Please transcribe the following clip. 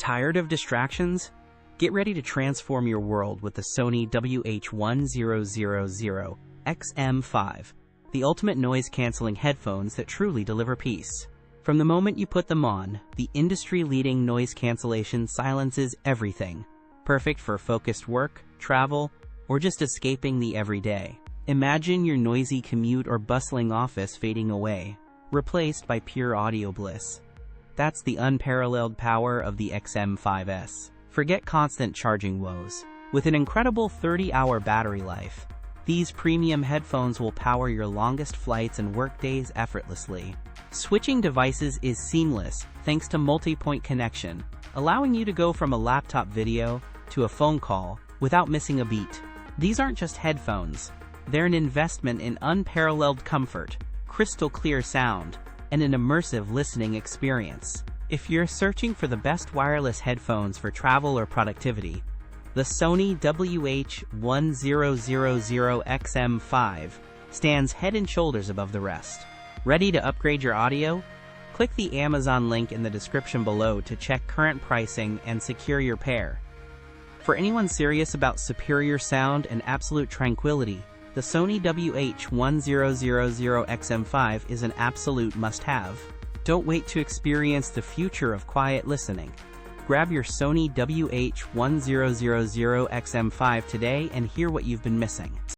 Tired of distractions? Get ready to transform your world with the Sony WH-1000XM5, the ultimate noise-canceling headphones that truly deliver peace. From the moment you put them on, the industry-leading noise cancellation silences everything, perfect for focused work, travel, or just escaping the everyday. Imagine your noisy commute or bustling office fading away, replaced by pure audio bliss. That's the unparalleled power of the XM5S. Forget constant charging woes. With an incredible 30-hour battery life, these premium headphones will power your longest flights and workdays effortlessly. Switching devices is seamless thanks to multi-point connection, allowing you to go from a laptop video to a phone call without missing a beat. These aren't just headphones. They're an investment in unparalleled comfort, crystal clear sound, and an immersive listening experience. If you're searching for the best wireless headphones for travel or productivity, the Sony WH-1000XM5 stands head and shoulders above the rest. Ready to upgrade your audio? Click the Amazon link in the description below to check current pricing and secure your pair. For anyone serious about superior sound and absolute tranquility, the Sony WH-1000XM5 is an absolute must-have. Don't wait to experience the future of quiet listening. Grab your Sony WH-1000XM5 today and hear what you've been missing.